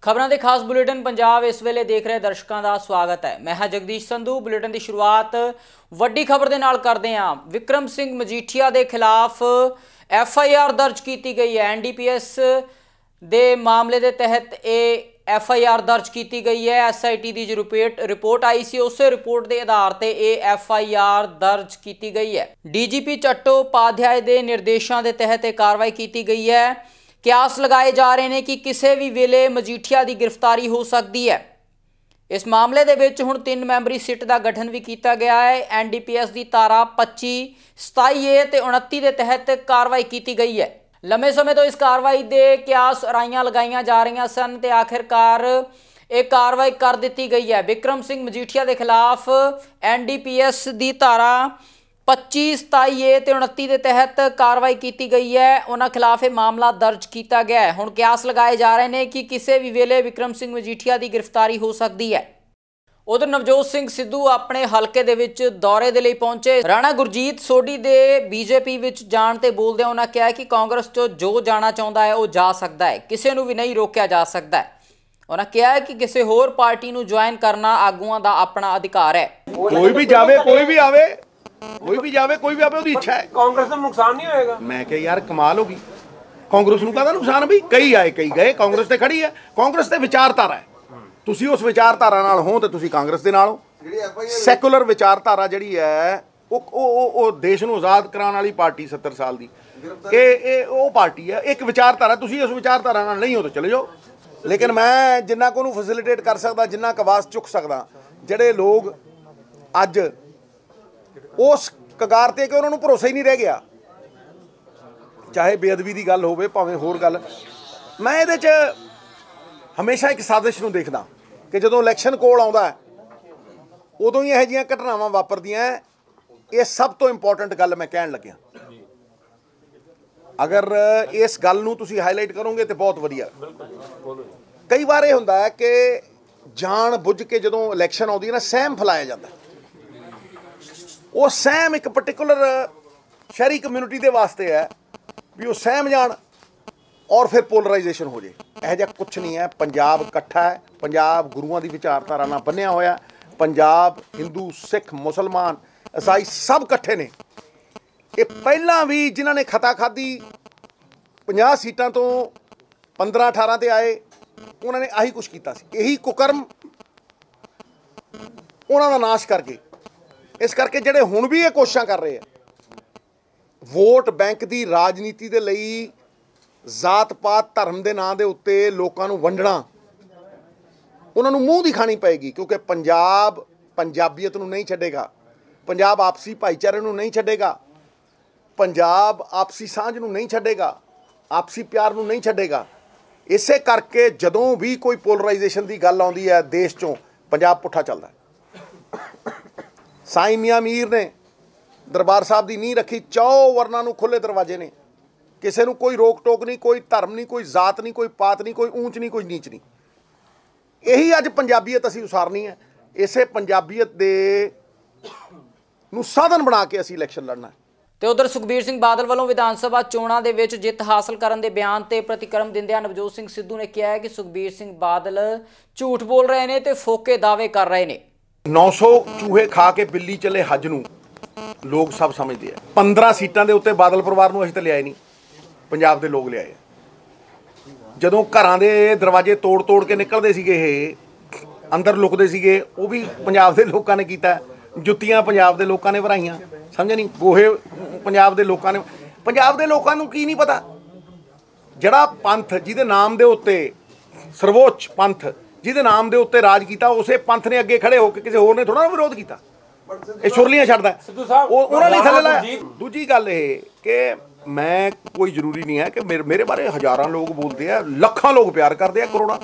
खबरों के खास बुलेटिन पंजाब इस वेले देख रहे दर्शकों का स्वागत है। मैं हाँ जगदीश संधू। बुलेटिन की शुरुआत वड्डी खबर के नाल करते हैं। विक्रम सिंह मजीठिया के खिलाफ FIR दर्ज की गई है। NDPS के मामले के तहत ये FIR दर्ज की गई है। SIT की जो रिपोर्ट आई सी उस रिपोर्ट के आधार पर यह FIR दर्ज की गई है। DGP चट्टोपाध्याय के निर्देशों के तहत यह कार्रवाई की गई है। क्यास लगाए जा रहे हैं कि किसी भी वेले मजीठिया की गिरफ्तारी हो सकती है। इस मामले के विच हुण 3 मैंबरी सिट का गठन भी किया गया है। NDPS की धारा 25, 27A ते 29 के तहत कार्रवाई की गई है। लंबे समय तो इस कार्रवाई के क्यास राइयां लगाई जा रही सन ते आखिरकार एक कार्रवाई कर दी गई है। विक्रम सिंह मजीठिया के खिलाफ NDPS की धारा 25, 27A ते 29 के तहत कार्रवाई की गई है। उन्होंने खिलाफ यह मामला दर्ज किया गया है। हुण क्यास लगाए जा रहे हैं कि किसी भी वेले विक्रम सिंह मजीठिया की गिरफ्तारी हो सकती है। उधर नवजोत सिंह सिद्धू अपने हलके दे विच दौरे दे लई पहुंचे। राणा गुरजीत सोढी दे BJP विच जाण ते बोलदे उन्होंने कहा कि कांग्रेस चो जो जाना चाहता है वह जा सकता है, किसी को भी नहीं रोकया जा सकता है। उन्होंने कहा कि किसी होर पार्टी नूं ज्वाइन करना आगुआं दा अपना अधिकार है। कोई भी जावे, कोई भी आवे, कोई भी जावे, कोई भी आवे, उसकी इच्छा है। कांग्रेस को नुकसान नहीं होएगा। मैं कह यार कमाल होगी, कांग्रेस नूं कहदा नुकसान भी कई आए कई गए। कांग्रेस ते खड़ी है, कांग्रेस ते विचारधारा है। तुसी उस विचारधारा नाल हो ते तुसी कांग्रेस दे नाल हो। सैकुलर विचारधारा जिहड़ी है ਉਹ देश ਨੂੰ आज़ाद कराने वाली पार्टी 70 साल की ਇਹ पार्टी है। एक विचारधारा, तुसी उस विचारधारा नाल नहीं हो तो चले जाओ। लेकिन मैं जिन्ना को फैसिलिटेट कर सकदा, जिन्ना कवास चुक सकदा, ਜਿਹੜੇ लोग ਅੱਜ उस कगार ते कि उन्होंने भरोसा ही नहीं रह गया, चाहे बेअदबी की गल होवे भावें होर गल। मैं ये हमेशा एक साजिश नूं देखदा कि जदों इलैक्शन कोल आउंदा है उदों ही इहो जिहियां घटनावां वापरदियां। ये सब तो इंपॉर्टेंट गल मैं कहण लग्या। अगर इस गल नूं तुसीं हाईलाइट करोगे तो बहुत वधिया। कई बार ये हुंदा है कि जान बुझ के जदों इलैक्शन आउंदी है ना, सहम फैलाया जाता है। वो सहम एक पर्टिकुलर शहरी कम्यूनिटी के वास्ते है भी वो सहम जान और फिर पोलराइजेशन हो जाए। यह जिहा कुछ नहीं है। पंजाब इकट्ठा है, पंजाब गुरुआं की विचारधारा नाल बन्निया होया। पंजाब हिंदू, सिख, मुसलमान, ईसाई सब इकट्ठे ने। ये पहला भी जिन्हां ने खता खाधी 50 सीटां तो 15-18 ते आए, उन्होंने आही कुछ किया सी। यही कुकर्म उन्हां दा नाश करके इस करके ਜਿਹੜੇ ਹੁਣ भी ये कोशिशां कर रहे हैं वोट बैंक की राजनीति के लिए जात पात धर्म के नाम के उत्ते लोगों को वंडना, उन्होंने मूँह दिखानी पएगी। क्योंकि पंजाब पंजाबीयत नूं नहीं छड्डेगा, पंजाब आपसी भाईचारे नूं नहीं छड्डेगा, पंजाब आपसी सांझ नूं नहीं छड्डेगा, आपसी प्यार नूं नहीं छड्डेगा। इसे करके जदों भी कोई पोलराइजेशन की गल आउंदी है देश चों, पंजाब पुट्ठा चलदा है। साईं मियां मीर ने दरबार साहब की नींह रखी, 4 वर्णां नूं खुले दरवाजे ने, किसी नूं कोई रोक टोक नहीं, कोई धर्म नहीं, कोई जात नहीं, कोई पात नहीं, कोई ऊंच नहीं, कोई नीच नहीं। यही अज पंजाबीयत असीं उसारनी है। इसे पंजाबीयत दे नूं साधन बना के असीं इलैक्शन लड़ना है। तो उधर सुखबीर सिंह बादल वालों विधान सभा चोणां दे विच जित हासिल करन दे बयान ते प्रतिक्रम दिंदिआं नवजोत सिंह सिद्धू ने कहा है कि सुखबीर सिंह बादल झूठ बोल रहे हैं ते फोके दावे कर रहे हैं। 900 चूहे खा के बिल्ली चले हज नूं लोग सब समझते हैं। 15 सीटां दे उत्ते बादल परिवार नूं असीं ते लिआए नहीं, पंजाब दे लोग लिआए। जदों घरां दे दरवाजे तोड़ तोड़ के निकलदे सीगे, ये अंदर लुकदे सीगे, वो भी पंजाब दे लोकां ने कीता। जुत्तियां पंजाब दे लोकां ने भराइयां, समझ नहीं, गोहे पंजाब दे लोकां ने। पंजाब दे लोकां नूं की नहीं पता जिहड़ा पंथ जिहदे नाम दे उत्ते सर्वोच्च पंथ जिहदे नाम दे उत्ते राज कीता, उसे पंथ ने अगे खड़े होकर किसी होर ने थोड़ा विरोध किया। ये छुरलियां छड्डदा उन्होंने थल्ले लाया। दूजी गल ये कि मैं कोई जरूरी नहीं है कि मेरे बारे हज़ारां लोग बोलते हैं, लखां लोग प्यार करते हैं, करोड़ां,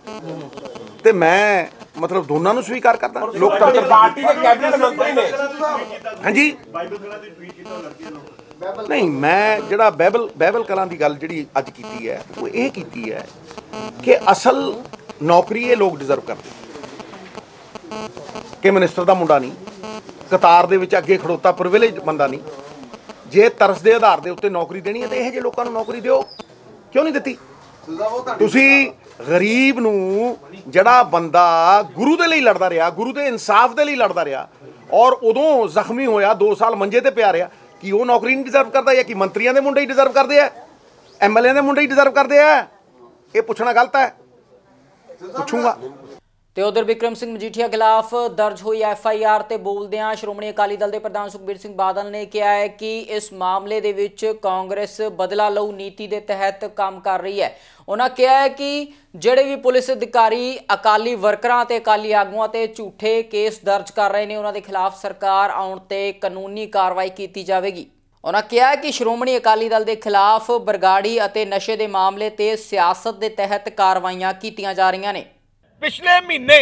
तो मैं मतलब दोनों नूं स्वीकार करता। लोकतंत्र पार्टी के कैबिनेट मंत्री ने हाँ जी नहीं, मैं जिहड़ा बैबल कलां दी गल जिहड़ी अज कीती है वो ये कीती है कि असल नौकरी ये लोग डिजर्व करते कि मिनिस्टर का मुंडा नहीं, कतार दे विच अगे खड़ोता प्रिविलेज बंदा नहीं। जे तरस के आधार के उत्ते नौकरी देनी है तो यह जे लोगों को नौकरी दिओ, क्यों नहीं दिती? तुसीं ਗਰੀਬ ਨੂੰ ਜਿਹੜਾ ਬੰਦਾ ਗੁਰੂ ਦੇ ਲਈ ਲੜਦਾ ਰਿਹਾ, ਗੁਰੂ ਦੇ ਇਨਸਾਫ ਦੇ ਲਈ ਲੜਦਾ ਰਿਹਾ ਔਰ ਉਦੋਂ ਜ਼ਖਮੀ ਹੋਇਆ 2 ਸਾਲ ਮੰਜੇ ਤੇ ਪਿਆ ਰਿਹਾ, ਕਿ ਉਹ ਨੌਕਰੀ ਨਹੀਂ ਡਿਜ਼ਰਵ ਕਰਦਾ ਜਾਂ ਕਿ ਮੰਤਰੀਆਂ ਦੇ ਮੁੰਡੇ ਹੀ ਡਿਜ਼ਰਵ ਕਰਦੇ ਆ, ਐਮਐਲਏ ਦੇ ਮੁੰਡੇ ਹੀ ਡਿਜ਼ਰਵ ਕਰਦੇ ਆ? ਇਹ ਪੁੱਛਣਾ ਗਲਤ ਹੈ, ਪੁੱਛੂੰਗਾ। ਤੇ ਉਧਰ ਵਿਕਰਮ ਸਿੰਘ ਮਜੀਠੀਆ ਖਿਲਾਫ ਦਰਜ ਹੋਈ FIR ਤੇ ਬੋਲਦਿਆਂ ਸ਼੍ਰੋਮਣੀ ਅਕਾਲੀ ਦਲ ਦੇ ਪ੍ਰਧਾਨ ਸੁਖਬੀਰ ਸਿੰਘ ਬਾਦਲ ਨੇ ਕਿਹਾ ਹੈ ਕਿ ਇਸ ਮਾਮਲੇ ਦੇ ਵਿੱਚ ਕਾਂਗਰਸ ਬਦਲਾ ਲਊ ਨੀਤੀ ਦੇ ਤਹਿਤ ਕੰਮ ਕਰ ਰਹੀ ਹੈ। ਉਹਨਾਂ ਕਿਹਾ ਹੈ ਕਿ ਜਿਹੜੇ ਵੀ ਪੁਲਿਸ ਅਧਿਕਾਰੀ ਅਕਾਲੀ ਵਰਕਰਾਂ ਤੇ ਅਕਾਲੀ ਆਗੂਆਂ ਤੇ ਝੂਠੇ ਕੇਸ ਦਰਜ ਕਰ ਰਹੇ ਨੇ, ਉਹਨਾਂ ਦੇ ਖਿਲਾਫ ਸਰਕਾਰ ਆਉਣ ਤੇ ਕਾਨੂੰਨੀ ਕਾਰਵਾਈ ਕੀਤੀ ਜਾਵੇਗੀ। ਉਹਨਾਂ ਕਿਹਾ ਕਿ ਸ਼੍ਰੋਮਣੀ ਅਕਾਲੀ ਦਲ ਦੇ ਖਿਲਾਫ ਬਰਗਾੜੀ ਅਤੇ ਨਸ਼ੇ ਦੇ ਮਾਮਲੇ ਤੇ ਸਿਆਸਤ ਦੇ ਤਹਿਤ ਕਾਰਵਾਈਆਂ ਕੀਤੀਆਂ ਜਾ ਰਹੀਆਂ ਨੇ। पिछले महीने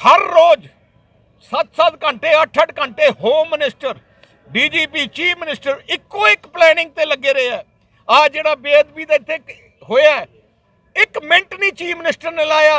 हर रोज 7-7 घंटे 8-8 घंटे home minister DGP chief minister इको एक प्लैनिंग ते लगे रहे हैं। आ जिहड़ा बेअदबी दा इत्थे होया एक मिनट नहीं चीफ मिनिस्टर ने लाया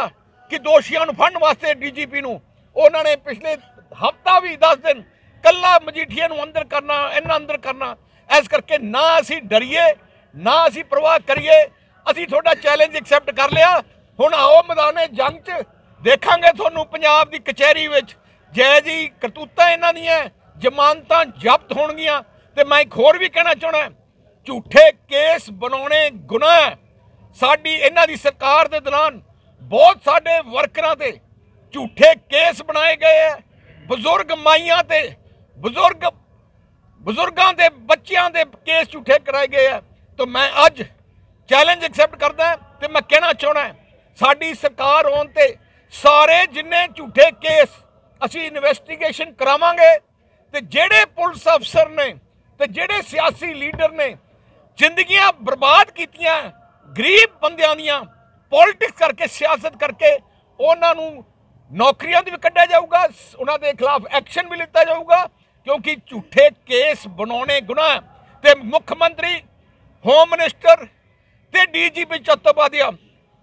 कि दोषियों नूं फड़न वास्ते DGP नूं उन्होंने पिछले हफ्ता भी 10 दिन कल्ला मजीठिया नूं अंदर करना, इन्ना अंदर करना। इस करके ना असीं डरीए ना असीं परवाह करिए, असीं तुहाडा चैलेंज एक्सैप्ट कर लिया। ਹੁਣ आओ मैदान जंग च देखांगे तुहानूं पंजाब दी कचहरी विच जै जी करतूतां इन्हां दीआं जमानतां जब्त होणगीआं। ते मैं एक होर भी कहना चाहना, झूठे केस बनाउणे गुनाह है। साडी इन्हां दी सरकार दे दौरान बहुत साडे वर्करां ते झूठे केस बनाए गए है, बजुर्ग माइयां ते बजुर्गां दे बच्चियां दे केस झूठे कराए गए है। तो मैं अज चैलेंज एक्सैप्ट करदा ते मैं कहना चाहना साडी सरकार होण ते सारे जिन्ने झूठे केस असीं इन्वेस्टिगेशन करावांगे। ते जेड़े पुलिस अफसर ने ते जेड़े सियासी लीडर ने जिंदगियां बर्बाद कीतियां गरीब बंदियां दियां पॉलिटिक्स करके सियासत करके, उन्हां नूं नौकरियां भी कड्ढिया जाऊगा, उन्हां दे खिलाफ एक्शन भी लिता जाऊगा क्योंकि झूठे केस बनाने गुनाह। ते मुख्यमंत्री होम मिनिस्टर ते DGP चट्टोपाध्याय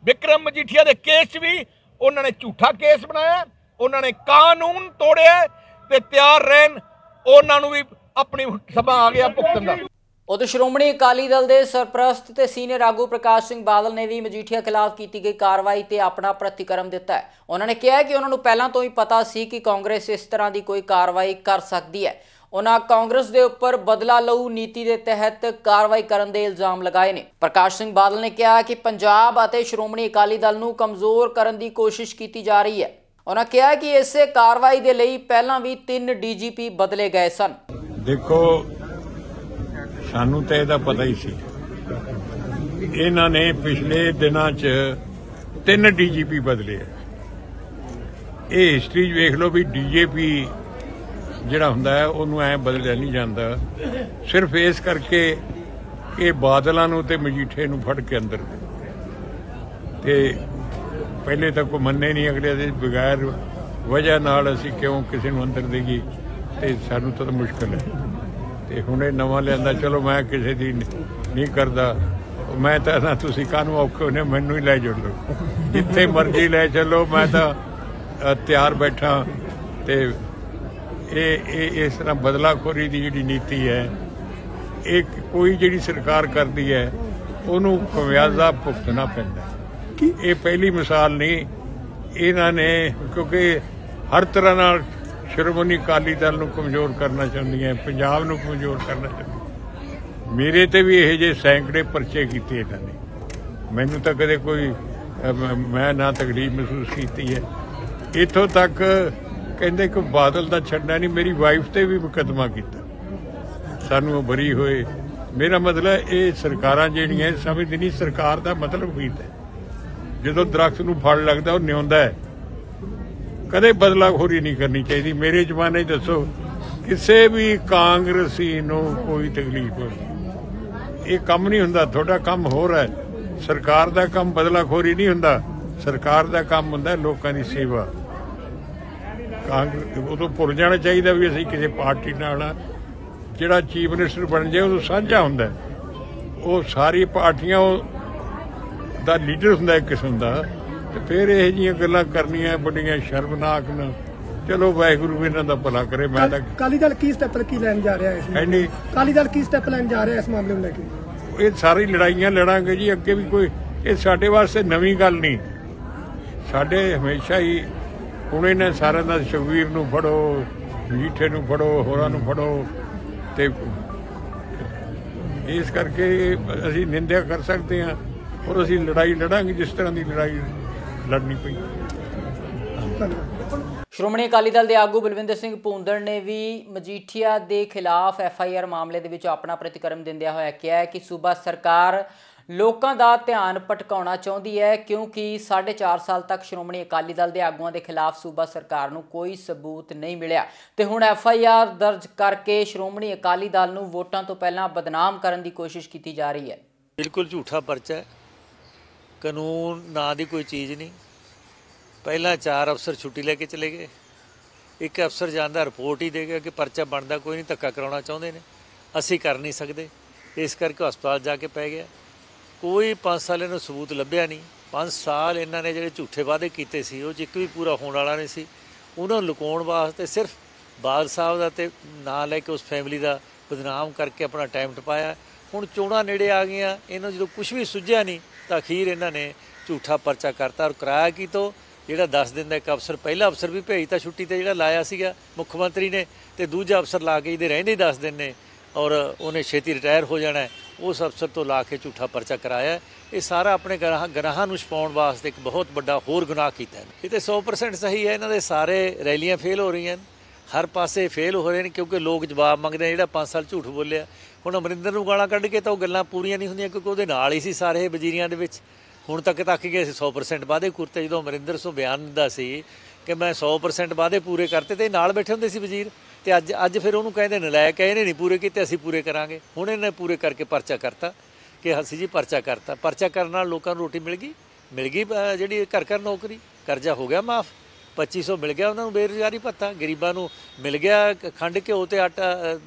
विक्रम मजीठिया के केस भी उन्होंने झूठा केस बनाया, उन्होंने कानून तोड़िया ते तैयार रहन उन्होंने भी अपनी सभा आ गया भुगतन का। उधर श्रोमणी अकाली दल के सरप्रस्त ते सीनियर आगू प्रकाश सिंह बादल ने भी मजीठिया खिलाफ की गई कार्रवाई ते अपना प्रतिक्रम दिता है। उन्होंने कहा कि उन्होंने पहला तो ही पता सी कि कांग्रेस इस तरह की कोई कार्रवाई कर सकती है। उन्होंने कांग्रेस के उपर बदला लऊ नीति के तहत कार्रवाई करने के इल्जाम लगाए ने। प्रकाश सिंह बादल ने कहा कि पंजाब और श्रोमणी अकाली दल नूं कमजोर करने की कोशिश की जा रही है। उन्होंने कहा कि इस कार्रवाई के लिए पहला भी 3 DGP बदले गए सन। देखो सानू तो यह पता ही सी, इन्हां ने पिछले दिनों च 3 DGP बदले। ये हिस्टरी वेख लो भी DGP ਜਿਹੜਾ ਹੁੰਦਾ ਹੈ ਉਹਨੂੰ ਐ ਬਦਲਿਆ ਨਹੀਂ ਜਾਂਦਾ, ਸਿਰਫ ਇਸ ਕਰਕੇ ਕਿ ਬਾਦਲਾਂ ਨੂੰ ਤੇ ਮਜੀਠੇ ਨੂੰ ਫੜ ਕੇ ਅੰਦਰ ਤੇ ਪਹਿਲੇ ਤਾਂ ਕੋਈ ਮੰਨੇ ਨਹੀਂ, ਅਗਲੇ ਦੇ ਬਗੈਰ ਵਜ੍ਹਾ ਨਾਲ ਅਸੀਂ ਕਿਉਂ ਕਿਸੇ ਨੂੰ ਅੰਦਰ ਦੇਗੀ, ਤੇ ਸਾਨੂੰ ਤਾਂ ਮੁਸ਼ਕਲ ਹੈ। ਤੇ ਹੁਣ ਇਹ ਨਵਾਂ ਲਿਆਂਦਾ, ਚਲੋ ਮੈਂ ਕਿਸੇ ਦੀ ਨਹੀਂ ਕਰਦਾ, ਮੈਂ ਤਾਂ ਨਾ ਤੁਸੀਂ ਕਾਹਨੂੰ ਔਖੇ ਹੋਣੇ, ਮੈਨੂੰ ਹੀ ਲੈ ਜਾਓ, ਜਿੱਥੇ ਮਰਜ਼ੀ ਲੈ ਚੱਲੋ, ਮੈਂ ਤਾਂ ਤਿਆਰ ਬੈਠਾ। ਤੇ इस तरह बदलाखोरी की जी नीति है, एक कोई जी सरकार करती है उन्होंने खमियाजा भुगतना पैंदा। ये पहली मिसाल नहीं, इन्होंने क्योंकि हर तरह नाल श्रोमणी अकाली दल नूं कमजोर करना चाहती है, पंजाब नूं कमजोर करना चाहती। मेरे ते भी यह जे सैकड़े परचे किए इन्होंने, मैनू तो कदे कोई मैं ना तकलीफ महसूस की है। इत्थों तक कहते कि बादल का छड्डा नहीं, मेरी वाइफ ते भी मुकदमा किया, सानू बरी होए। मेरा मतलब ये सरकारां जिहड़ियां समझदी नहीं सरकार का मतलब की है। जो दरख्त नूं फल लगता वो न्योंदा है, कदे बदलाखोरी नहीं करनी चाहिए। मेरे जमाने दसो किसी भी कांग्रेसी नूं कोई तकलीफ हो, ये कम नहीं हुंदा। थोड़ा कम हो रहा है, सरकार का काम बदलाखोरी नहीं हुंदा, सरकार का काम हुंदा लोकां दी सेवा। कांग्रेस उदों भुल जाना चाहिए भी असीं किसी पार्टी नाल जिहड़ा चीफ मिनिस्टर बन जाए उदों साझा हुंदा, वो सारी पार्टियां दा लीडर हुंदा एक किस्म दा। ते फिर इहो जिहियां गल्लां करनियां बड़ियां शर्मनाक न। चलो वाहिगुरू भी इन्हां दा भला करे। मैं तां अकाली दल की स्टैप की लैन जा रहा है, अकाली दल की स्टैप लैन जा रहा है इस मामले में लेके? ये सारी लड़ाइयां लड़ांगे जी, अगे भी कोई ਇਹ ਸਾਡੇ ਵਾਸਤੇ ਨਵੀਂ ਗੱਲ ਨਹੀਂ। ਸਾਡੇ ਹਮੇਸ਼ਾ ਹੀ ਹੁਣ ਇਹਨਾਂ ਸਾਰਿਆਂ ਦਾ ਸੁਖਬੀਰ ਨੂੰ ਫੜੋ, ਮਜੀਠੇ ਨੂੰ ਫੜੋ, ਹੋਰਾਂ ਨੂੰ ਫੜੋ, ਤੇ ਇਸ ਕਰਕੇ ਅਸੀਂ ਨਿੰਦਿਆ ਕਰ ਸਕਦੇ ਹਾਂ ਔਰ ਅਸੀਂ ਲੜਾਈ ਲੜਾਂਗੇ ਜਿਸ ਤਰ੍ਹਾਂ ਦੀ ਲੜਾਈ ਲੜਨੀ ਪਈ। ਸ਼੍ਰੋਮਣੀ ਅਕਾਲੀ ਦਲ ਦੇ ਆਗੂ ਬਲਵਿੰਦਰ ਸਿੰਘ ਭੂੰਦੜ ਨੇ ਵੀ ਮਜੀਠੀਆ ਦੇ ਖਿਲਾਫ FIR ਮਾਮਲੇ ਦੇ ਵਿੱਚ ਆਪਣਾ ਪ੍ਰਤੀਕਰਮ ਦਿੰਦਿਆਂ ਹੋਇਆ ਕਿਹਾ ਹੈ ਕਿ ਸੂਬਾ ਸਰਕਾਰ ਲੋਕਾਂ ਦਾ ਧਿਆਨ ਭਟਕਾਉਣਾ ਚਾਹੁੰਦੀ ਹੈ, ਕਿਉਂਕਿ 4.5 ਸਾਲ ਤੱਕ ਸ਼੍ਰੋਮਣੀ ਅਕਾਲੀ ਦਲ ਦੇ ਆਗੂਆਂ ਦੇ ਖਿਲਾਫ ਸੂਬਾ ਸਰਕਾਰ ਨੂੰ ਕੋਈ ਸਬੂਤ ਨਹੀਂ ਮਿਲਿਆ ਤੇ ਹੁਣ FIR ਦਰਜ ਕਰਕੇ ਸ਼੍ਰੋਮਣੀ ਅਕਾਲੀ ਦਲ ਨੂੰ ਵੋਟਾਂ ਤੋਂ ਪਹਿਲਾਂ ਬਦਨਾਮ ਕਰਨ ਦੀ ਕੋਸ਼ਿਸ਼ ਕੀਤੀ ਜਾ ਰਹੀ ਹੈ। बिल्कुल झूठा परचा है, कानून ना दी कोई चीज़ नहीं। पहला 4 अफसर छुट्टी लैके चले गए, एक अफसर जाता रिपोर्ट ही दे गया कि परचा बनता कोई नहीं, धक्का कराना चाहते हैं, असी कर नहीं सकते, इस करके हस्पताल जाके पै गया। कोई 5 साल इन्होंने सबूत लभ्या नहीं। 5 साल इन्होंने जो झूठे वादे किए सी वो एक भी पूरा होने वाला नहीं सी। उन्होंने लुकाउण वास्ते सिर्फ बाल साहब का ते नां लैके उस फैमिली का बदनाम करके अपना टाइम टपाया। ਹੁਣ ਚੋਣਾਂ ਨੇੜੇ ਆ ਗਈਆਂ, ਇਹਨਾਂ ਜਦੋਂ ਕੁਝ ਵੀ ਸੁੱਝਿਆ ਨਹੀਂ ਤਾਂ ਅਖੀਰ ਇਹਨਾਂ ਨੇ ਝੂਠਾ ਪਰਚਾ ਕਰਤਾ। ਔਰ ਕਿਰਾਇਆ ਕੀ ਤੋਂ ਜਿਹੜਾ 10 ਦਿਨ ਦਾ ਇੱਕ ਅਫਸਰ, ਪਹਿਲਾ ਅਫਸਰ ਵੀ ਭੇਜਤਾ ਛੁੱਟੀ ਤੇ ਜਿਹੜਾ ਲਾਇਆ ਸੀਗਾ ਮੁੱਖ ਮੰਤਰੀ ਨੇ, ਤੇ ਦੂਜਾ ਅਫਸਰ ਲਾ ਕੇ ਇਹਦੇ ਰਹਿੰਦੇ 10 ਦਿਨ ਨੇ ਔਰ ਉਹਨੇ ਛੇਤੀ ਰਿਟਾਇਰ ਹੋ ਜਾਣਾ, ਉਸ ਅਫਸਰ ਤੋਂ ਲਾ ਕੇ ਝੂਠਾ ਪਰਚਾ ਕਰਾਇਆ। ਇਹ ਸਾਰਾ ਆਪਣੇ ਗਨਾਹਾਂ ਨੂੰ ਛਪਾਉਣ ਵਾਸਤੇ ਇੱਕ ਬਹੁਤ ਵੱਡਾ ਹੋਰ ਗੁਨਾਹ ਕੀਤਾ ਹੈ। ਇਹ ਤਾਂ 100% ਸਹੀ ਹੈ। ਇਹਨਾਂ ਦੇ ਸਾਰੇ ਰੈਲੀਆਂ ਫੇਲ ਹੋ ਰਹੀਆਂ, ਹਰ ਪਾਸੇ ਫੇਲ ਹੋ ਰਹੇ ਨੇ, ਕਿਉਂਕਿ ਲੋਕ ਜਵਾਬ ਮੰਗਦੇ ਜਿਹੜਾ 5 ਸਾਲ ਝੂਠ ਬੋਲਿਆ। ਹੁਣ ਅਮਰਿੰਦਰ ਨੂੰ ਗਾਲਾਂ ਕੱਢ ਕੇ ਤਾਂ ਉਹ ਗੱਲਾਂ ਪੂਰੀਆਂ ਨਹੀਂ ਹੁੰਦੀਆਂ, ਕਿਉਂਕਿ ਉਹਦੇ ਨਾਲ ਹੀ ਸੀ ਸਾਰੇ ਵਜ਼ੀਰੀਆਂ ਦੇ ਵਿੱਚ। ਹੁਣ ਤੱਕ ਗਏ ਸੀ 100% ਵਾਅਦੇ ਕੁਰਤੇ, ਜਦੋਂ ਅਮਰਿੰਦਰ ਸੋ ਬਿਆਨ ਦਿੰਦਾ ਸੀ ਕਿ ਮੈਂ 100% ਵਾਅਦੇ ਪੂਰੇ ਕਰਤੇ ਤੇ ਨਾਲ ਬੈਠੇ ਹੁੰਦੇ ਸੀ ਵਜ਼ੀਰ, ਤੇ ਅੱਜ ਫਿਰ ਉਹਨੂੰ ਕਹਿੰਦੇ ਨਲਾਇਕ ਹੈ, ਇਹਨੇ ਨਹੀਂ ਪੂਰੇ ਕੀਤੇ, ਅਸੀਂ ਪੂਰੇ ਕਰਾਂਗੇ। ਹੁਣ ਇਹਨੇ ਪੂਰੇ ਕਰਕੇ ਪਰਚਾ ਕਰਤਾ ਕਿ ਅਸੀਂ ਜੀ ਪਰਚਾ ਕਰਤਾ। ਪਰਚਾ ਕਰਨ ਨਾਲ ਲੋਕਾਂ ਨੂੰ ਰੋਟੀ ਮਿਲ ਗਈ ਜਿਹੜੀ ਘਰ ਨੌਕਰੀ, ਕਰਜ਼ਾ ਹੋ ਗਿਆ ਮਾਫ, 2500 ਮਿਲ ਗਿਆ ਉਹਨਾਂ ਨੂੰ ਬੇਰੁਜ਼ਗਾਰੀ ਭੱਤਾ, ਗਰੀਬਾਂ ਨੂੰ ਮਿਲ ਗਿਆ ਖੰਡ ਘਿਓ ਤੇ ਆਟਾ,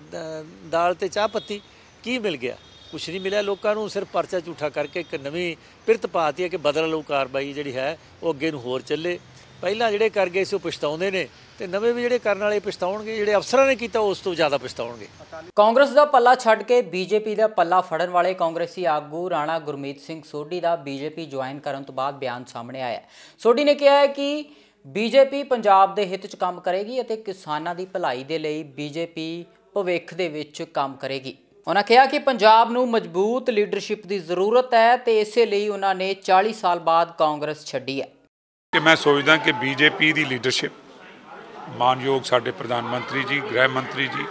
ਦਾਲ ਤੇ ਚਾਹ ਪੱਤੀ। ਕੀ ਮਿਲ ਗਿਆ? ਕੁਛ ਨਹੀਂ ਮਿਲਿਆ ਲੋਕਾਂ ਨੂੰ। ਸਿਰਫ ਪਰਚਾ ਝੂਠਾ ਕਰਕੇ ਇੱਕ ਨਵੀਂ ਪਿਰਤ ਪਾਤੀ ਹੈ ਕਿ ਬਦਲ ਲਓ ਕਾਰਵਾਈ ਜਿਹੜੀ ਹੈ ਉਹ ਅੱਗੇ ਨੂੰ ਹੋਰ ਚੱਲੇ। ਪਹਿਲਾਂ ਜਿਹੜੇ ਕਰ ਗਏ ਸੀ ਉਹ ਪਛਤਾਉਂਦੇ ਨੇ, ਤੇ ਨਵੇਂ ਵੀ ਜਿਹੜੇ ਕਰਨ ਵਾਲੇ ਪਛਤਾਉਣਗੇ, ਜਿਹੜੇ ਅਫਸਰਾਂ ਨੇ ਕੀਤਾ ਉਸ ਤੋਂ ਜ਼ਿਆਦਾ ਪਛਤਾਉਣਗੇ। ਕਾਂਗਰਸ ਦਾ ਪੱਲਾ ਛੱਡ ਕੇ BJP ਦਾ ਪੱਲਾ ਫੜਨ ਵਾਲੇ ਕਾਂਗਰਸੀ ਆਗੂ ਰਾਣਾ ਗੁਰਮੀਤ ਸਿੰਘ ਸੋਢੀ ਦਾ BJP ਜੁਆਇਨ ਕਰਨ ਤੋਂ ਬਾਅਦ ਬਿਆਨ ਸਾਹਮਣੇ ਆਇਆ। ਸੋਢੀ ਨੇ ਕਿਹਾ ਹੈ ਕਿ BJP ਪੰਜਾਬ ਦੇ ਹਿੱਤ 'ਚ ਕੰਮ ਕਰੇਗੀ ਅਤੇ ਕਿਸਾਨਾਂ ਦੀ ਭਲਾਈ ਦੇ ਲਈ BJP ਭਵਿੱਖ ਦੇ ਵਿੱਚ ਕੰਮ ਕਰੇਗੀ। ਉਹਨਾਂ ਕਿਹਾ ਕਿ ਪੰਜਾਬ ਨੂੰ ਮਜ਼ਬੂਤ ਲੀਡਰਸ਼ਿਪ ਦੀ ਜ਼ਰੂਰਤ ਹੈ ਤੇ ਇਸੇ ਲਈ ਉਹਨਾਂ ਨੇ 40 ਸਾਲ ਬਾਅਦ ਕਾਂਗਰਸ ਛੱਡੀ ਹੈ। ਕਿ ਮੈਂ ਸੋਚਦਾ ਕਿ BJP ਦੀ ਲੀਡਰਸ਼ਿਪ, ਮਾਨਯੋਗ ਸਾਡੇ ਪ੍ਰਧਾਨ ਮੰਤਰੀ ਜੀ, ਗ੍ਰਹਿ ਮੰਤਰੀ ਜੀ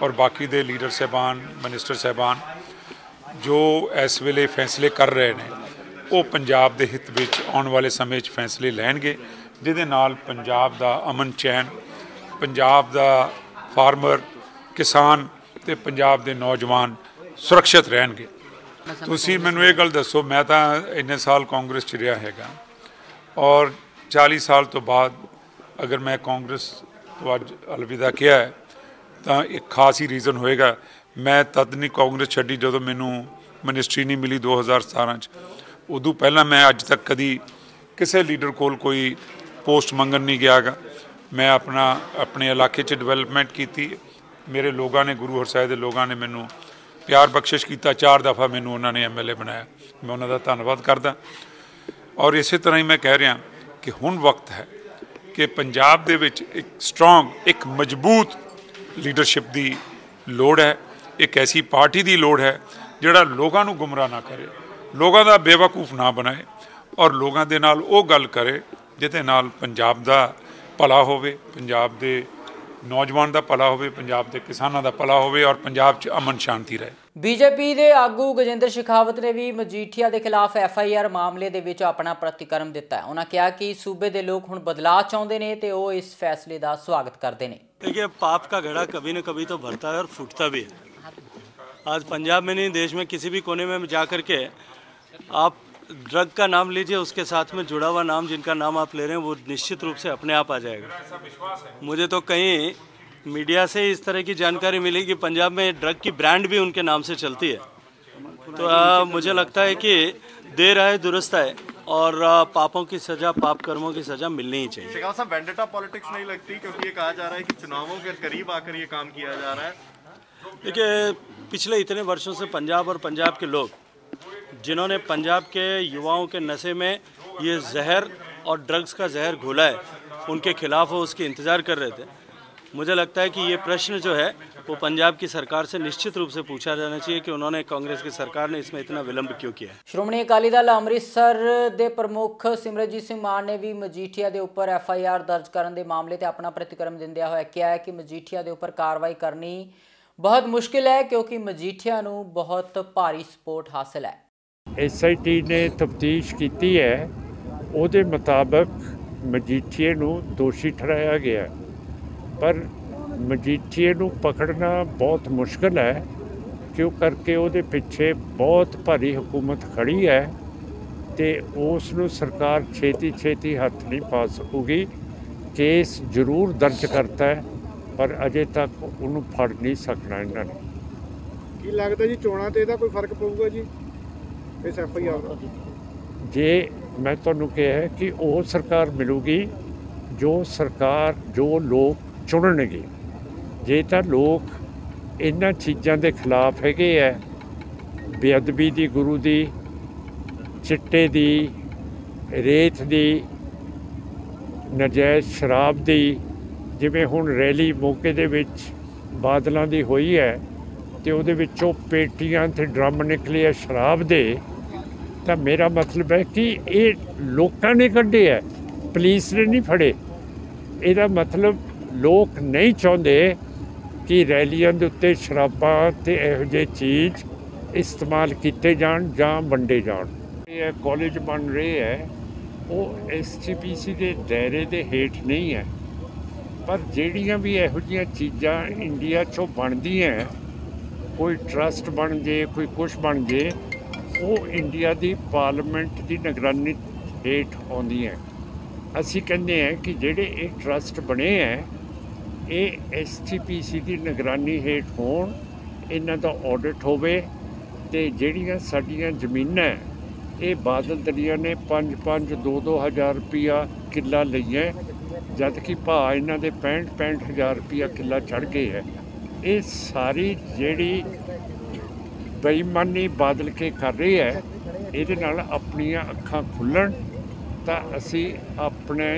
ਔਰ ਬਾਕੀ ਦੇ ਲੀਡਰ ਸਾਹਿਬਾਨ, ਮਿਨਿਸਟਰ ਸਾਹਿਬਾਨ ਜੋ ਇਸ ਵੇਲੇ ਫੈਸਲੇ ਕਰ ਰਹੇ ਨੇ, ਉਹ ਪੰਜਾਬ ਦੇ ਹਿੱਤ ਵਿੱਚ ਆਉਣ ਵਾਲੇ ਸਮੇਂ 'ਚ ਫੈਸਲੇ ਲੈਣਗੇ, ਜਿਹਦੇ ਨਾਲ ਪੰਜਾਬ ਦਾ ਅਮਨ ਚੈਨ, ਪੰਜਾਬ ਦਾ ਫਾਰਮਰ, ਕਿਸਾਨ ਤੇ ਪੰਜਾਬ ਦੇ ਨੌਜਵਾਨ ਸੁਰੱਖਿਅਤ ਰਹਿਣਗੇ। ਤੁਸੀਂ ਮੈਨੂੰ ਇਹ ਗੱਲ ਦੱਸੋ, ਮੈਂ ਤਾਂ ਇੰਨੇ ਸਾਲ ਕਾਂਗਰਸ 'ਚ ਰਿਹਾ ਹੈਗਾ ਔਰ 40 ਸਾਲ ਤੋਂ ਬਾਅਦ ਅਗਰ ਮੈਂ ਕਾਂਗਰਸ ਤੋਂ ਅੱਜ ਅਲਵਿਦਾ ਕਿਹਾ ਹੈ ਤਾਂ ਇੱਕ ਖਾਸ ਹੀ ਰੀਜ਼ਨ ਹੋਏਗਾ। ਮੈਂ ਤਦ ਨਹੀਂ ਕਾਂਗਰਸ ਛੱਡੀ ਜਦੋਂ ਮੈਨੂੰ ਮਿਨਿਸਟਰੀ ਨਹੀਂ ਮਿਲੀ 2017 'ਚ। ਉਦੋਂ ਪਹਿਲਾਂ ਮੈਂ ਅੱਜ ਤੱਕ ਕਦੀ ਕਿਸੇ ਲੀਡਰ ਕੋਲ ਕੋਈ ਪੋਸਟ ਮੰਗਣ ਨਹੀਂ ਗਿਆ ਗਾ। ਮੈਂ ਆਪਣੇ ਇਲਾਕੇ 'ਚ ਡਿਵੈਲਪਮੈਂਟ ਕੀਤੀ। ਮੇਰੇ ਲੋਕਾਂ ਨੇ, ਗੁਰੂ ਹਰਸਾਏ ਦੇ ਲੋਕਾਂ ਨੇ ਮੈਨੂੰ ਪਿਆਰ ਬਖਸ਼ਿਸ਼ ਕੀਤਾ। 4 ਦਫਾ ਮੈਨੂੰ ਉਹਨਾਂ ਨੇ MLA ਬਣਾਇਆ, ਮੈਂ ਉਹਨਾਂ ਦਾ ਧੰਨਵਾਦ ਕਰਦਾ। ਔਰ ਇਸੇ ਤਰ੍ਹਾਂ ਹੀ ਮੈਂ ਕਹਿ ਰਿਹਾ ਕਿ ਹੁਣ ਵਕਤ ਹੈ ਕਿ ਪੰਜਾਬ ਦੇ ਵਿੱਚ ਇੱਕ ਸਟਰੋਂਗ, ਇੱਕ ਮਜ਼ਬੂਤ ਲੀਡਰਸ਼ਿਪ ਦੀ ਲੋੜ ਹੈ। ਇੱਕ ਐਸੀ ਪਾਰਟੀ ਦੀ ਲੋੜ ਹੈ ਜਿਹੜਾ ਲੋਕਾਂ ਨੂੰ ਗੁੰਮਰਾਹ ਨਾ ਕਰੇ, ਲੋਕਾਂ ਦਾ ਬੇਵਕੂਫ ਨਾ ਬਣਾਏ ਔਰ ਲੋਕਾਂ ਦੇ ਨਾਲ ਉਹ ਗੱਲ ਕਰੇ ਜਿਹਦੇ ਨਾਲ ਪੰਜਾਬ ਦਾ ਭਲਾ ਹੋਵੇ, ਪੰਜਾਬ ਦੇ ਨੌਜਵਾਨ ਦਾ ਭਲਾ ਹੋਵੇ, ਪੰਜਾਬ ਦੇ ਕਿਸਾਨਾਂ ਦਾ ਭਲਾ ਹੋਵੇ ਔਰ ਪੰਜਾਬ 'ਚ ਅਮਨ ਸ਼ਾਂਤੀ ਰਹੇ। BJP ਦੇ ਆਗੂ ਗਜਿੰਦਰ ਸ਼ੇਖਾਵਤ ਨੇ ਵੀ ਮਜੀਠੀਆ ਦੇ ਖਿਲਾਫ FIR ਮਾਮਲੇ ਦੇ ਵਿੱਚ ਆਪਣਾ ਪ੍ਰਤੀਕਰਮ ਦਿੱਤਾ ਹੈ। ਉਹਨਾਂ ਕਿਹਾ ਕਿ ਸੂਬੇ ਦੇ ਲੋਕ ਹੁਣ ਬਦਲਾਅ ਚਾਹੁੰਦੇ ਨੇ ਤੇ ਉਹ ਇਸ ਫੈਸਲੇ ਦਾ ਸਵਾਗਤ ਕਰਦੇ ਨੇ। देखिए, पाप का घड़ा कभी न कभी तो भरता है और फूटता भी है। आज पंजाब में नहीं, देश में किसी भी कोने में जा कर के आप ड्रग का नाम लीजिए, उसके साथ में जुड़ा हुआ नाम जिनका नाम आप ले रहे हैं वो निश्चित रूप से अपने आप आ जाएगा। मुझे तो कहीं मीडिया से इस तरह की जानकारी मिली कि पंजाब में ड्रग की ब्रांड भी उनके नाम से चलती है। तो मुझे लगता है कि देर आए दुरुस्त आए और पापों की सज़ा, पाप कर्मों की सज़ा मिलनी ही चाहिए। शेखावत साहब, वेंडेटा पॉलिटिक्स नहीं लगती? क्योंकि ये कहा जा रहा है कि चुनावों के करीब आकर ये काम किया जा रहा है। देखिए, पिछले इतने वर्षों से पंजाब और पंजाब के लोग जिन्होंने पंजाब के युवाओं के नशे में ये जहर और ड्रग्स का जहर घोला है, उनके खिलाफ वो उसकी इंतज़ार कर रहे थे। मुझे लगता है कि ये प्रश्न जो है वो पंजाब की सरकार से निश्चित रूप से पूछा जाना चाहिए कि उन्होंने, कांग्रेस की सरकार ने इसमें इतना विलंब क्यों किया है। ਸ਼੍ਰੋਮਣੀ ਅਕਾਲੀ ਦਲ ਅੰਮ੍ਰਿਤਸਰ ਦੇ ਪ੍ਰਮੁੱਖ ਸਿਮਰਜੀਤ ਸਿੰਘ ਮਾਨ ਨੇ ਵੀ ਮਜੀਠੀਆ ਦੇ ਉੱਪਰ FIR ਦਰਜ ਕਰਨ ਦੇ ਮਾਮਲੇ ਤੇ ਆਪਣਾ ਪ੍ਰਤੀਕਰਮ ਦਿੰਦਿਆਂ ਹੋਇਆ ਕਿਹਾ ਹੈ ਕਿ ਮਜੀਠੀਆ ਦੇ ਉੱਪਰ ਕਾਰਵਾਈ ਕਰਨੀ ਬਹੁਤ ਮੁਸ਼ਕਿਲ ਹੈ ਕਿਉਂਕਿ ਮਜੀਠੀਆ ਨੂੰ ਬਹੁਤ ਭਾਰੀ ਸਪੋਰਟ ਹਾਸਲ ਹੈ। SIT ਨੇ ਤਫਤੀਸ਼ ਕੀਤੀ ਹੈ, ਉਹਦੇ ਮੁਤਾਬਕ ਮਜੀਠੀਏ ਨੂੰ ਦੋਸ਼ੀ ਠਹਿਰਾਇਆ ਗਿਆ, ਪਰ ਮਜੀਠੀਏ ਨੂੰ ਪਕੜਨਾ ਬਹੁਤ ਮੁਸ਼ਕਿਲ ਹੈ ਕਿਉਂ ਕਰਕੇ ਉਹਦੇ ਪਿੱਛੇ ਬਹੁਤ ਭਾਰੀ ਹਕੂਮਤ ਖੜੀ ਹੈ ਤੇ ਉਸ ਨੂੰ ਸਰਕਾਰ ਛੇਤੀ ਹੱਥ ਨਹੀਂ ਪਾ ਸਕੂਗੀ। ਕੇਸ ਜ਼ਰੂਰ ਦਰਜ ਕਰਤਾ ਹੈ ਪਰ ਅਜੇ ਤੱਕ ਉਹਨੂੰ ਫੜ ਨਹੀਂ ਸਕਣਾ ਇਹਨਾਂ ਨੇ। ਕੀ ਲੱਗਦਾ ਜੀ ਚੋਣਾਂ ਤੇ ਇਹਦਾ ਕੋਈ ਫਰਕ ਪਊਗਾ ਜੀ ਇਸ FIR ਦਾ? ਜੇ ਮੈਂ ਤੁਹਾਨੂੰ ਕਿਹਾ ਕਿ ਉਹ ਸਰਕਾਰ ਮਿਲੂਗੀ ਜੋ ਲੋਕ ਚੁਣਨਗੇ। ਜੇ ਤਾਂ ਲੋਕ ਇਹਨਾਂ ਚੀਜ਼ਾਂ ਦੇ ਖਿਲਾਫ ਹੈਗੇ ਹੈ, ਬੇਅਦਬੀ ਦੀ, ਗੁਰੂ ਦੀ, ਚਿੱਟੇ ਦੀ, ਰੇਤ ਦੀ, ਨਜਾਇਜ਼ ਸ਼ਰਾਬ ਦੀ, ਜਿਵੇਂ ਹੁਣ ਰੈਲੀ ਮੌਕੇ ਦੇ ਵਿੱਚ ਬਾਦਲਾਂ ਦੀ ਹੋਈ ਹੈ ਤੇ ਉਹਦੇ ਵਿੱਚੋਂ ਪੇਟੀਆਂ ਤੇ ਡਰਮ ਨਿਕਲੇ ਆ ਸ਼ਰਾਬ ਦੇ, ਤਾਂ ਮੇਰਾ ਮਤਲਬ ਹੈ ਕਿ ਇਹ ਲੋਕਾਂ ਨੇ ਕੱਢੇ ਹੈ, ਪੁਲਿਸ ਨੇ ਨਹੀਂ ਫੜੇ। ਇਹਦਾ ਮਤਲਬ ਲੋਕ ਨਹੀਂ ਚਾਹੁੰਦੇ ਕਿ ਰੈਲੀਆਂ ਦੇ ਉੱਤੇ ਸ਼ਰਾਬਾਂ ਤੇ ਇਹੋ ਜਿਹੀ ਚੀਜ਼ ਇਸਤੇਮਾਲ ਕੀਤੇ ਜਾਣ ਜਾਂ ਵੰਡੇ ਜਾਣ। ਇਹ ਕਾਲਜ ਬਣ ਰਹੇ ਹੈ ਉਹ SGPC ਦੇ ਦਾਇਰੇ ਦੇ ਹੇਠ ਨਹੀਂ ਹੈ, ਪਰ ਜਿਹੜੀਆਂ ਵੀ ਇਹੋ ਜਿਹੀਆਂ ਚੀਜ਼ਾਂ ਇੰਡੀਆ 'ਚੋਂ ਬਣਦੀਆਂ, ਕੋਈ ਟਰਸਟ ਬਣ ਜੇ, ਕੋਈ ਕੁਛ ਬਣ ਜੇ, ਉਹ ਇੰਡੀਆ ਦੀ ਪਾਰਲੀਮੈਂਟ ਦੀ ਨਿਗਰਾਨੀ ਹੇਠ ਆਉਂਦੀਆਂ। ਅਸੀਂ ਕਹਿੰਦੇ ਹਾਂ ਕਿ ਜਿਹੜੇ ਇਹ ਟਰਸਟ ਬਣੇ ਹੈ ਇਹ SGPC ਦੀ ਨਿਗਰਾਨੀ ਹੇਠ ਹੋਣ, ਇਹਨਾਂ ਦਾ ਆਡਿਟ ਹੋਵੇ ਤੇ ਜਿਹੜੀਆਂ ਸਾਡੀਆਂ ਜ਼ਮੀਨਾਂ ਇਹ ਬਾਦਲ ਦਲੀਆ ਨੇ 5-5, 2-2 ਹਜ਼ਾਰ ਰੁਪਈਆ ਕਿੱਲਾ ਲਈਆਂ, ਜਦ ਕਿ ਭਾਅ ਇਹਨਾਂ ਦੇ 65 ਹਜ਼ਾਰ ਰੁਪਈਆ ਕਿੱਲਾ ਚੜ੍ਹ ਗਏ ਹੈ। ਇਹ ਸਾਰੀ ਜਿਹੜੀ ਬੇਈਮਾਨੀ ਬਾਦਲ ਕੇ ਕਰ ਰਹੀ ਹੈ, ਇਹਦੇ ਨਾਲ ਆਪਣੀਆਂ ਅੱਖਾਂ ਖੁੱਲ੍ਹਣ ਤਾਂ ਅਸੀਂ ਆਪਣੇ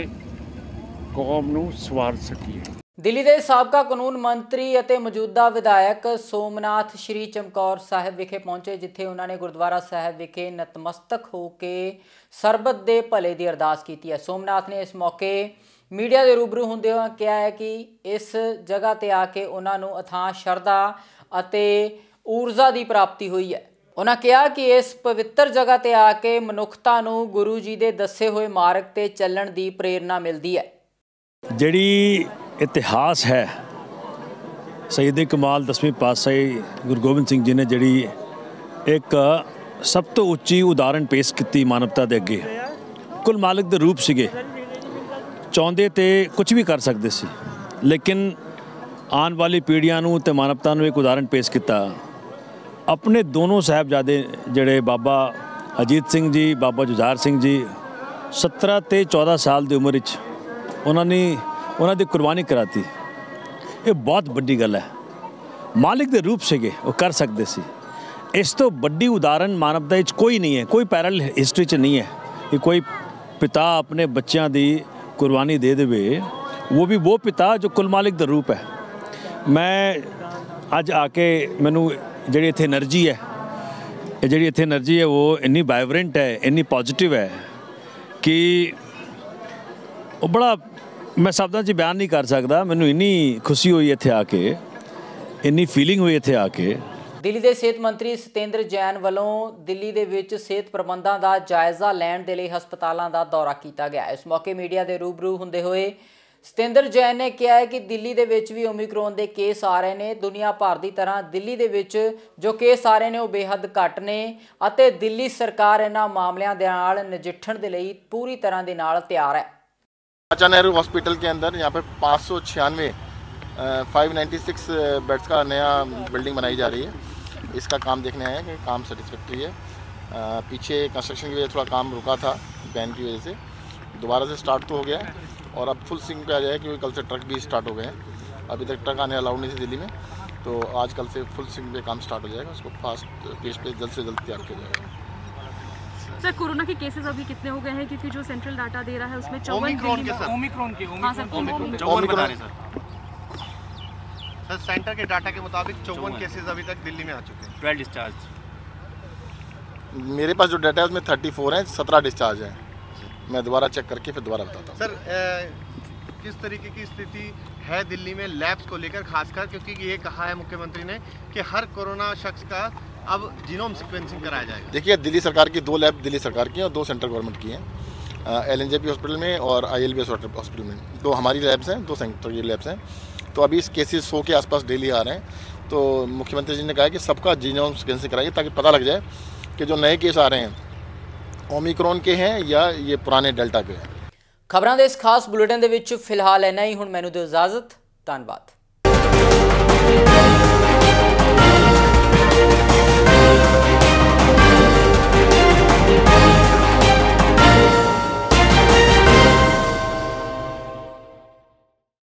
ਕੌਮ ਨੂੰ ਸਵਾਰ ਸਕੀਏ। ਦਿੱਲੀ ਦੇ ਸਾਬਕਾ ਕਾਨੂੰਨ ਮੰਤਰੀ ਅਤੇ ਮੌਜੂਦਾ ਵਿਧਾਇਕ ਸੋਮਨਾਥ ਸ਼੍ਰੀ ਚਮਕੌਰ ਸਾਹਿਬ ਵਿਖੇ ਪਹੁੰਚੇ, ਜਿੱਥੇ ਉਹਨਾਂ ਨੇ ਗੁਰਦੁਆਰਾ ਸਾਹਿਬ ਵਿਖੇ ਨਤਮਸਤਕ ਹੋ ਕੇ ਸਰਬਤ ਦੇ ਭਲੇ ਦੀ ਅਰਦਾਸ ਕੀਤੀ ਹੈ। ਸੋਮਨਾਥ ਨੇ ਇਸ ਮੌਕੇ ਮੀਡੀਆ ਦੇ ਰੂਬਰੂ ਹੁੰਦੇ ਹੋਏ ਕਿਹਾ ਹੈ ਕਿ ਇਸ ਜਗ੍ਹਾ ਤੇ ਆ ਕੇ ਉਹਨਾਂ ਨੂੰ ਅਥਾਹ ਸ਼ਰਧਾ ਅਤੇ ਊਰਜਾ ਦੀ ਪ੍ਰਾਪਤੀ ਹੋਈ ਹੈ। ਉਹਨਾਂ ਕਿਹਾ ਕਿ ਇਸ ਪਵਿੱਤਰ ਜਗ੍ਹਾ ਤੇ ਆ ਕੇ ਮਨੁੱਖਤਾ ਨੂੰ ਗੁਰੂ ਜੀ ਦੇ ਦੱਸੇ ਹੋਏ ਮਾਰਗ ਤੇ ਚੱਲਣ ਦੀ ਪ੍ਰੇਰਨਾ ਮਿਲਦੀ ਹੈ। ਜਿਹੜੀ ਇਤਿਹਾਸ ਹੈ, ਸਈਦ ਕਮਾਲ 10ਵੇਂ ਪਾਤਸ਼ਾਹੀ ਗੁਰੂ ਗੋਬਿੰਦ ਸਿੰਘ ਜੀ ਨੇ ਜਿਹੜੀ ਇੱਕ ਸਭ ਤੋਂ ਉੱਚੀ ਉਦਾਹਰਣ ਪੇਸ਼ ਕੀਤੀ ਮਾਨਵਤਾ ਦੇ ਅੱਗੇ, ਕੁਲ ਮਾਲਕ ਦੇ ਰੂਪ ਸੀਗੇ, ਚਾਹੁੰਦੇ ਤੇ ਕੁਝ ਵੀ ਕਰ ਸਕਦੇ ਸੀ, ਲੇਕਿਨ ਆਉਣ ਵਾਲੀ ਪੀੜ੍ਹੀਆਂ ਨੂੰ ਤੇ ਮਾਨਵਤਾ ਨੂੰ ਇੱਕ ਉਦਾਹਰਣ ਪੇਸ਼ ਕੀਤਾ। ਆਪਣੇ ਦੋਨੋਂ ਸਾਹਿਬਜ਼ਾਦੇ ਜਿਹੜੇ ਬਾਬਾ ਅਜੀਤ ਸਿੰਘ ਜੀ, ਬਾਬਾ ਜੁਝਾਰ ਸਿੰਘ ਜੀ, 17 ਤੇ 14 ਸਾਲ ਦੀ ਉਮਰ ਵਿੱਚ ਉਹਨਾਂ ਦੀ ਕੁਰਬਾਨੀ ਕਰਾਤੀ। ਇਹ ਬਹੁਤ ਵੱਡੀ ਗੱਲ ਹੈ। ਮਾਲਿਕ ਦੇ ਰੂਪ ਸੀਗੇ, ਉਹ ਕਰ ਸਕਦੇ ਸੀ। ਇਸ ਤੋਂ ਵੱਡੀ ਉਦਾਹਰਣ ਮਾਨਵਤਾ ਵਿੱਚ ਕੋਈ ਨਹੀਂ ਹੈ, ਕੋਈ ਪੈਰਲ ਹਿਸਟਰੀ 'ਚ ਨਹੀਂ ਹੈ ਕਿ ਕੋਈ ਪਿਤਾ ਆਪਣੇ ਬੱਚਿਆਂ ਦੀ ਕੁਰਬਾਨੀ ਦੇ ਦੇਵੇ, ਉਹ ਵੀ ਉਹ ਪਿਤਾ ਜੋ ਕੁਲ ਮਾਲਿਕ ਦਾ ਰੂਪ ਹੈ। ਮੈਂ ਅੱਜ ਆ ਕੇ ਮੈਨੂੰ ਜਿਹੜੀ ਇੱਥੇ એનર્ਜੀ ਹੈ ਉਹ ਇੰਨੀ ਵਾਈਬਰੈਂਟ ਹੈ, ਇੰਨੀ ਪੋਜ਼ਿਟਿਵ ਹੈ ਕਿ ਉਹ ਬੜਾ ਮੈਂ ਸ਼ਬਦਾਂ 'ਚ ਬਿਆਨ ਨਹੀਂ ਕਰ ਸਕਦਾ। ਮੈਨੂੰ ਇੰਨੀ ਖੁਸ਼ੀ ਹੋਈ ਇੱਥੇ ਆ ਕੇ, ਇੰਨੀ ਫੀਲਿੰਗ ਹੋਈ ਇੱਥੇ ਆ ਕੇ। ਦਿੱਲੀ ਦੇ ਸਿਹਤ ਮੰਤਰੀ ਸਤਿੰਦਰ ਜੈਨ ਵੱਲੋਂ ਦਿੱਲੀ ਦੇ ਵਿੱਚ ਸਿਹਤ ਪ੍ਰਬੰਧਾਂ ਦਾ ਜਾਇਜ਼ਾ ਲੈਣ ਦੇ ਲਈ ਹਸਪਤਾਲਾਂ ਦਾ ਦੌਰਾ ਕੀਤਾ ਗਿਆ। ਇਸ ਮੌਕੇ ਮੀਡੀਆ ਦੇ ਰੂਬਰੂ ਹੁੰਦੇ ਹੋਏ ਸਤਿੰਦਰ ਜੈਨ ਨੇ ਕਿਹਾ ਹੈ ਕਿ ਦਿੱਲੀ ਦੇ ਵਿੱਚ ਵੀ ਓਮਿਕਰੋਨ ਦੇ ਕੇਸ ਆ ਰਹੇ ਨੇ। ਦੁਨੀਆ ਭਰ ਦੀ ਤਰ੍ਹਾਂ ਦਿੱਲੀ ਦੇ ਵਿੱਚ ਜੋ ਕੇਸ ਆ ਰਹੇ ਨੇ ਉਹ ਬੇਹੱਦ ਘੱਟ ਨੇ ਅਤੇ ਦਿੱਲੀ ਸਰਕਾਰ ਇਹਨਾਂ ਮਾਮਲਿਆਂ ਦੇ ਨਾਲ ਨਜਿੱਠਣ ਦੇ ਲਈ ਪੂਰੀ ਤਰ੍ਹਾਂ ਦੇ ਨਾਲ ਤਿਆਰ ਹੈ। चाचा नेहरू हॉस्पिटल के अंदर यहाँ पे 596 बेड्स का नया बिल्डिंग बनाई जा रही है। इसका काम देखने आए हैं कि काम सेटिस्फैक्ट्री है। पीछे कंस्ट्रक्शन की वजह से थोड़ा काम रुका था बैन की वजह से, दोबारा से स्टार्ट तो हो गया है और अब फुल स्विंग पे आ जाएगा क्योंकि कल से ट्रक भी स्टार्ट हो गए हैं। अभी तक ट्रक आने अलाउड नहीं थे दिल्ली में, तो आज कल से फुल स्विंग पे काम स्टार्ट हो जाएगा। उसको फास्ट पेस पे जल्द से जल्द तैयार किया जाएगा। सर कोरोना के केसेस अभी कितने हो गए हैं, क्योंकि जो सेंट्रल डाटा दे रहा है उसमें 54 ओमिक्रॉन के सर, ओमिक्रॉन के 54 बता रहे सर सेंटर के डाटा के मुताबिक 54 केसेस अभी तक दिल्ली में आ चुके हैं। 12 डिस्चार्ज। मेरे पास जो डाटा है उसमें 34 हैं, 17 डिस्चार्ज हैं। मैं दोबारा चेक करके फिर दोबारा बताता हूँ। सर किस तरीके की स्थिति है दिल्ली में लैब्स को लेकर, खासकर क्योंकि ये कहा है मुख्यमंत्री ने कि हर कोरोना शख्स का अब जीनोम सीक्वेंसिंग कराया जाएगा। देखिए दिल्ली सरकार की 2 लैब दिल्ली सरकार की हैं और 2 सेंट्रल गवर्नमेंट की हैं, LNJP हॉस्पिटल में और ILBS हॉस्पिटल में। 2 हमारी लैब्स हैं, 2 सेंट्रल की लैब्स हैं। तो अभी इस केसेस 100 के आसपास डेली आ रहे हैं। तो मुख्यमंत्री जी ने कहा है कि सबका जीनोम सीक्वेंसिंग कराइए ताकि पता लग जाए कि जो नए केस आ रहे हैं ओमिक्रॉन के हैं या ये पुराने डेल्टा के हैं। खबरां दे इस खास बुलेटिन दे विच फिलहाल इन्ना ही। हुण मैनूं दिओ इजाजत। धन्नवाद।